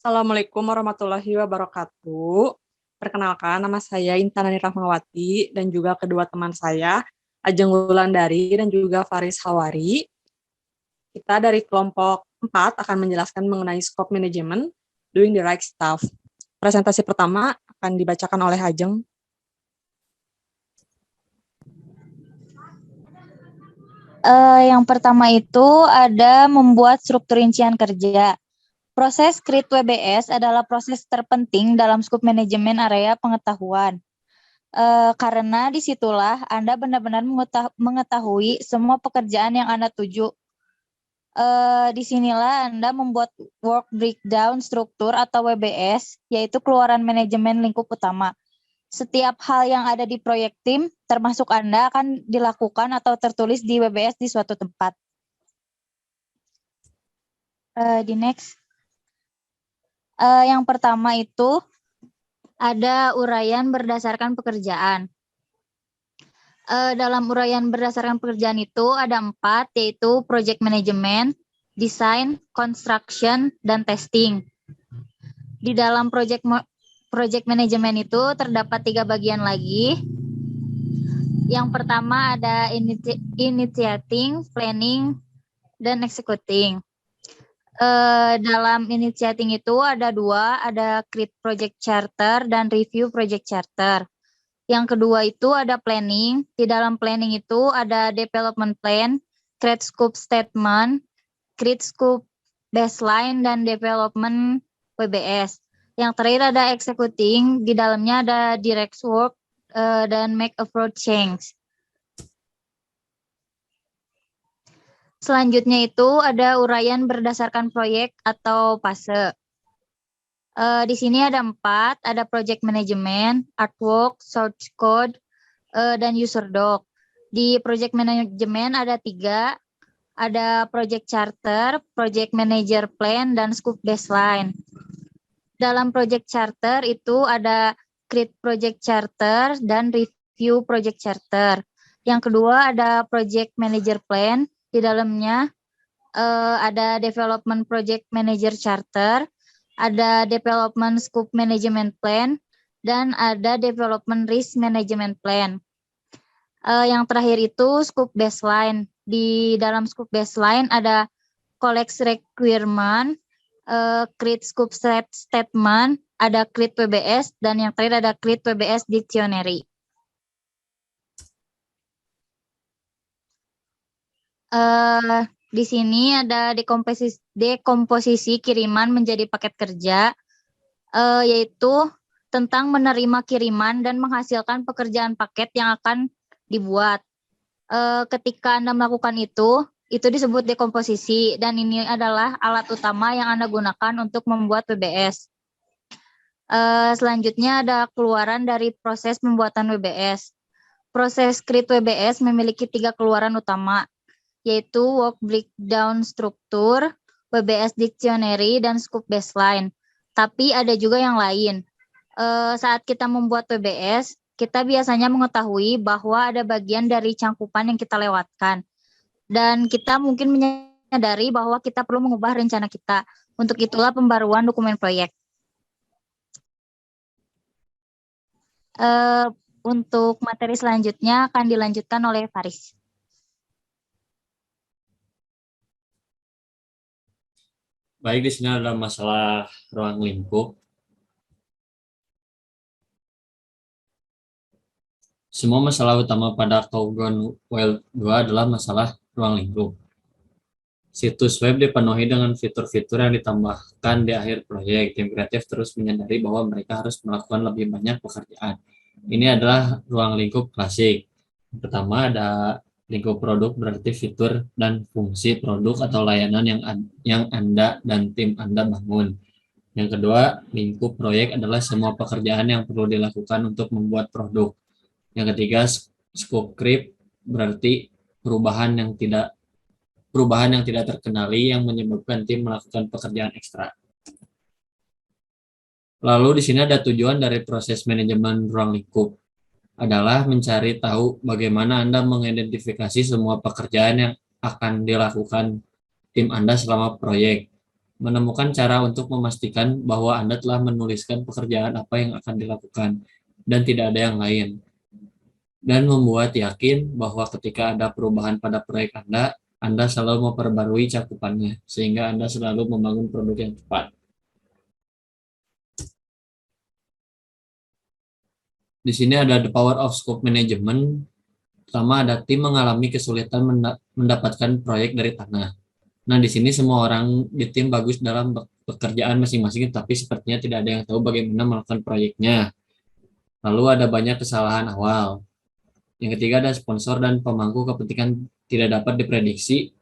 Assalamualaikum warahmatullahi wabarakatuh. Perkenalkan, nama saya Intanani Rahmawati dan juga kedua teman saya, Ajeng Wulandari dan juga Faris Hawari. Kita dari kelompok 4 akan menjelaskan mengenai scope management, doing the right stuff. Presentasi pertama akan dibacakan oleh Ajeng. Yang pertama itu ada membuat struktur rincian kerja. Proses Create WBS adalah proses terpenting dalam skop manajemen area pengetahuan. Karena disitulah Anda benar-benar mengetahui semua pekerjaan yang Anda tuju. Disinilah Anda membuat work breakdown struktur atau WBS, yaitu keluaran manajemen lingkup utama. Setiap hal yang ada di proyek tim, termasuk Anda, akan dilakukan atau tertulis di WBS di suatu tempat. Di next. Yang pertama itu ada uraian berdasarkan pekerjaan. Dalam uraian berdasarkan pekerjaan itu ada 4, yaitu project management, design, construction, dan testing. Di dalam project management itu terdapat 3 bagian lagi. Yang pertama ada initiating, planning, dan executing. Dalam initiating itu ada 2, ada create project charter dan review project charter. Yang kedua itu ada planning. Di dalam planning itu ada development plan, create scope statement, create scope baseline, dan development WBS. Yang terakhir ada executing. Di dalamnya ada direct work dan make approach change. Selanjutnya itu ada uraian berdasarkan proyek atau fase. Di sini ada 4, ada project management, artwork, source code, dan user doc. Di project management ada 3, ada project charter, project manager plan, dan scope baseline. Dalam project charter itu ada create project charter dan review project charter. Yang kedua ada project manager plan, di dalamnya ada development project manager charter, ada development scope management plan, dan ada development risk management plan. Yang terakhir itu scope baseline. Di dalam scope baseline ada collect requirement, create scope statement, ada create WBS, dan yang terakhir ada create WBS dictionary. Di sini ada dekomposisi kiriman menjadi paket kerja, yaitu tentang menerima kiriman dan menghasilkan pekerjaan paket yang akan dibuat. Ketika Anda melakukan itu disebut dekomposisi, dan ini adalah alat utama yang Anda gunakan untuk membuat WBS. Selanjutnya ada keluaran dari proses pembuatan WBS. Proses create WBS memiliki 3 keluaran utama, yaitu work breakdown struktur, WBS dictionary, dan scope baseline. Tapi ada juga yang lain. Saat kita membuat WBS, kita biasanya mengetahui bahwa ada bagian dari cangkupan yang kita lewatkan. Dan kita mungkin menyadari bahwa kita perlu mengubah rencana kita. Untuk itulah pembaruan dokumen proyek. Untuk materi selanjutnya akan dilanjutkan oleh Faris. Baik, di sini ada masalah ruang lingkup. Semua masalah utama pada Kougon Web 2 adalah masalah ruang lingkup. Situs web dipenuhi dengan fitur-fitur yang ditambahkan di akhir proyek. Tim kreatif terus menyadari bahwa mereka harus melakukan lebih banyak pekerjaan. Ini adalah ruang lingkup klasik. Pertama ada lingkup produk, berarti fitur dan fungsi produk atau layanan yang Anda dan tim Anda bangun. Yang kedua, lingkup proyek adalah semua pekerjaan yang perlu dilakukan untuk membuat produk. Yang ketiga, scope creep berarti perubahan yang tidak terkenali yang menyebabkan tim melakukan pekerjaan ekstra. Lalu di sini ada tujuan dari proses manajemen ruang lingkup adalah mencari tahu bagaimana Anda mengidentifikasi semua pekerjaan yang akan dilakukan tim Anda selama proyek. menemukan cara untuk memastikan bahwa Anda telah menuliskan pekerjaan apa yang akan dilakukan dan tidak ada yang lain, dan membuat yakin bahwa ketika ada perubahan pada proyek Anda selalu memperbarui cakupannya sehingga Anda selalu membangun produk yang tepat. Di sini ada the power of scope management. Pertama, ada tim mengalami kesulitan mendapatkan proyek dari tanah. Nah, di sini semua orang di tim bagus dalam pekerjaan masing-masing, tapi sepertinya tidak ada yang tahu bagaimana melakukan proyeknya. Lalu ada banyak kesalahan awal. Yang ketiga ada sponsor dan pemangku kepentingan tidak dapat diprediksi.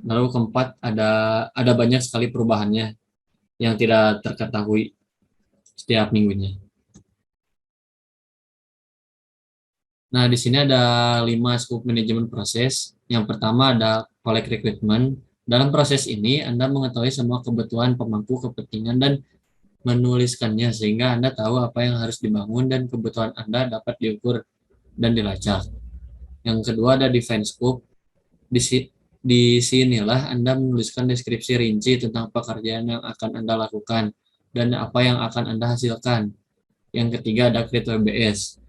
Lalu keempat ada banyak sekali perubahannya yang tidak terketahui setiap minggunya. Nah, di sini ada 5 scope management proses. Yang pertama ada collect recruitment. Dalam proses ini, Anda mengetahui semua kebutuhan pemangku kepentingan dan menuliskannya sehingga Anda tahu apa yang harus dibangun dan kebutuhan Anda dapat diukur dan dilacak. Yang kedua ada define scope. Di sinilah Anda menuliskan deskripsi rinci tentang pekerjaan yang akan Anda lakukan dan apa yang akan Anda hasilkan. Yang ketiga ada create WBS.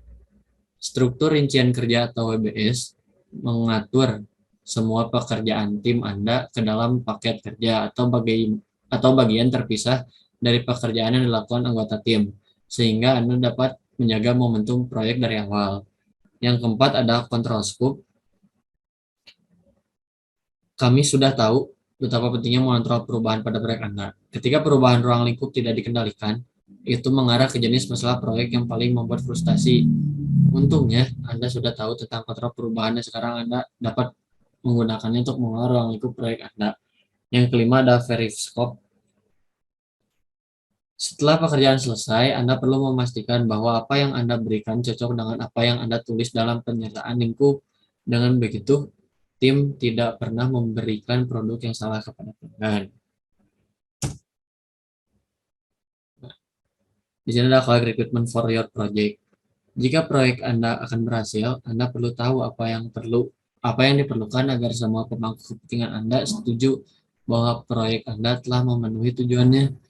Struktur rincian kerja atau WBS mengatur semua pekerjaan tim Anda ke dalam paket kerja atau bagian terpisah dari pekerjaan yang dilakukan anggota tim, sehingga Anda dapat menjaga momentum proyek dari awal. Yang keempat ada control scope. Kami sudah tahu betapa pentingnya mengontrol perubahan pada proyek Anda. Ketika perubahan ruang lingkup tidak dikendalikan, itu mengarah ke jenis masalah proyek yang paling membuat frustasi. Untungnya, Anda sudah tahu tentang kontrol perubahan dan sekarang Anda dapat menggunakannya untuk mengelola ruang lingkup proyek Anda. Yang kelima ada verify scope. Setelah pekerjaan selesai, Anda perlu memastikan bahwa apa yang Anda berikan cocok dengan apa yang Anda tulis dalam penyertaan lingkup. Dengan begitu, tim tidak pernah memberikan produk yang salah kepada pelanggan. Di sini ada collect recruitment for your project. Jika proyek Anda akan berhasil, Anda perlu tahu apa yang diperlukan agar semua pemangku kepentingan Anda setuju bahwa proyek Anda telah memenuhi tujuannya.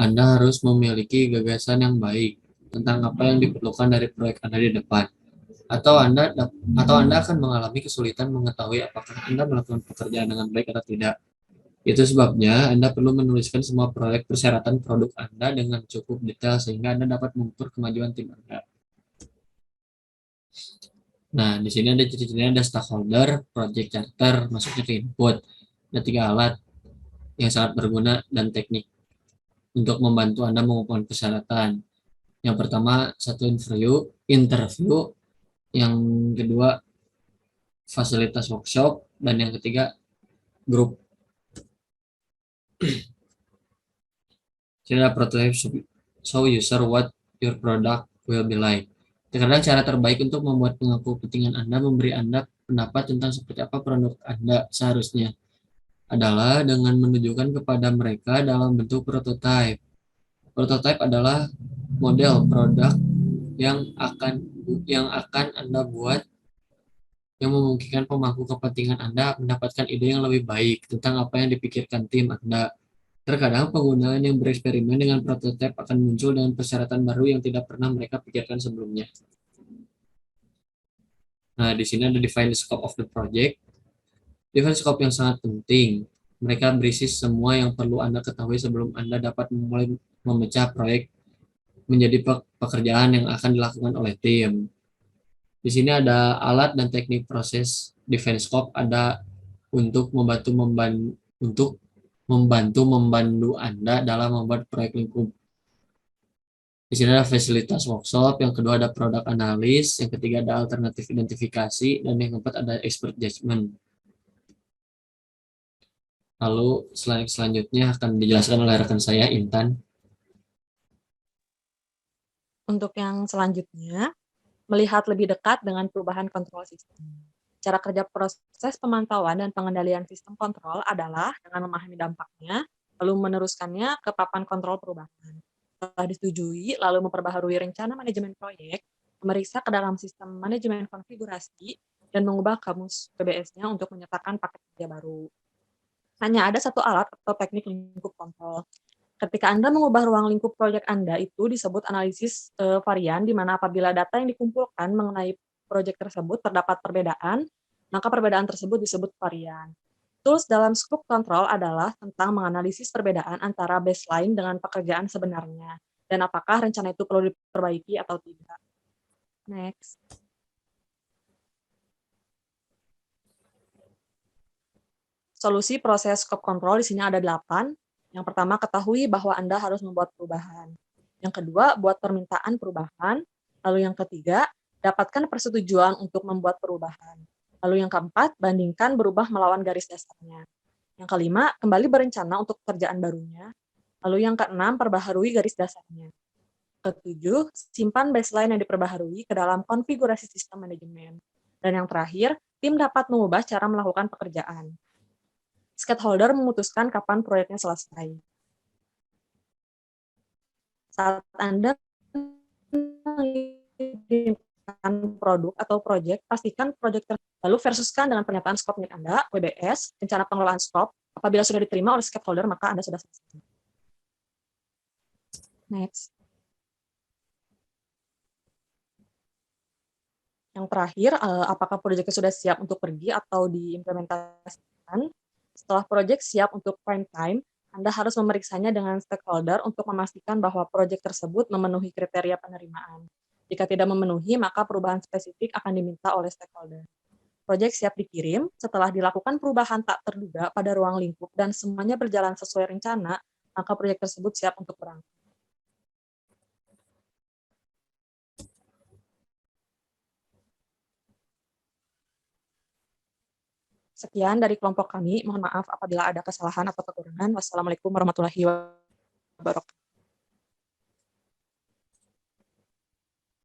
Anda harus memiliki gagasan yang baik tentang apa yang diperlukan dari proyek Anda di depan. Atau Anda akan mengalami kesulitan mengetahui apakah Anda melakukan pekerjaan dengan baik atau tidak. Itu sebabnya Anda perlu menuliskan semua proyek persyaratan produk Anda dengan cukup detail sehingga Anda dapat mengukur kemajuan tim Anda. Nah, di sini ada ciri-cirinya, ada stakeholder, project charter, masuknya ke input. Ada 3 alat yang sangat berguna dan teknik untuk membantu Anda mengumpulkan persyaratan. Yang pertama, satu interview. Yang kedua, fasilitas workshop. Dan yang ketiga, grup. Jadi ada prototype show user what your product will be like. Terkadang cara terbaik untuk membuat pemangku kepentingan Anda memberi Anda pendapat tentang seperti apa produk Anda seharusnya adalah dengan menunjukkan kepada mereka dalam bentuk prototype. Prototype adalah model produk yang akan Anda buat yang memungkinkan pemangku kepentingan Anda mendapatkan ide yang lebih baik tentang apa yang dipikirkan tim Anda. Terkadang penggunaan yang bereksperimen dengan prototipe akan muncul dengan persyaratan baru yang tidak pernah mereka pikirkan sebelumnya. Nah, di sini ada define the scope of the project. Define scope yang sangat penting. Mereka berisi semua yang perlu Anda ketahui sebelum Anda dapat memulai memecah proyek menjadi pekerjaan yang akan dilakukan oleh tim. Di sini ada alat dan teknik proses define scope, ada untuk membantu Anda dalam membuat proyek lingkup. Di sini ada fasilitas workshop, yang kedua ada product analis, yang ketiga ada alternatif identifikasi, dan yang keempat ada expert judgment. Lalu selanjutnya akan dijelaskan oleh rekan saya, Intan. Untuk yang selanjutnya, melihat lebih dekat dengan perubahan kontrol sistem. Cara kerja proses pemantauan dan pengendalian sistem kontrol adalah dengan memahami dampaknya, lalu meneruskannya ke papan kontrol perubahan. Setelah disetujui, lalu memperbaharui rencana manajemen proyek, memeriksa ke dalam sistem manajemen konfigurasi, dan mengubah kamus PBS-nya untuk menyertakan paket kerja baru. Hanya ada satu alat atau teknik lingkup kontrol. Ketika Anda mengubah ruang lingkup proyek Anda, itu disebut analisis varian, di mana apabila data yang dikumpulkan mengenai proyek tersebut terdapat perbedaan, maka perbedaan tersebut disebut varian. Tools dalam scope control adalah tentang menganalisis perbedaan antara baseline dengan pekerjaan sebenarnya, dan apakah rencana itu perlu diperbaiki atau tidak. Next. Solusi proses scope control di sini ada 8. Yang pertama, ketahui bahwa Anda harus membuat perubahan. Yang kedua, buat permintaan perubahan. Lalu yang ketiga, dapatkan persetujuan untuk membuat perubahan. Lalu yang keempat, bandingkan berubah melawan garis dasarnya. Yang kelima, kembali berencana untuk pekerjaan barunya. Lalu yang keenam, perbaharui garis dasarnya. Ketujuh, simpan baseline yang diperbaharui ke dalam konfigurasi sistem manajemen. Dan yang terakhir, tim dapat mengubah cara melakukan pekerjaan. Stakeholder memutuskan kapan proyeknya selesai. Saat Anda produk atau proyek, pastikan proyek lalu versuskan dengan pernyataan skop milik Anda, WBS, rencana pengelolaan skop. Apabila sudah diterima oleh stakeholder, maka Anda sudah selesai. Next. Yang terakhir, apakah proyeknya sudah siap untuk pergi atau diimplementasikan? Setelah proyek siap untuk prime time, Anda harus memeriksanya dengan stakeholder untuk memastikan bahwa proyek tersebut memenuhi kriteria penerimaan. Jika tidak memenuhi, maka perubahan spesifik akan diminta oleh stakeholder. Proyek siap dikirim, setelah dilakukan perubahan tak terduga pada ruang lingkup dan semuanya berjalan sesuai rencana, maka proyek tersebut siap untuk berangkat. Sekian dari kelompok kami, mohon maaf apabila ada kesalahan atau kekurangan. Wassalamualaikum warahmatullahi wabarakatuh.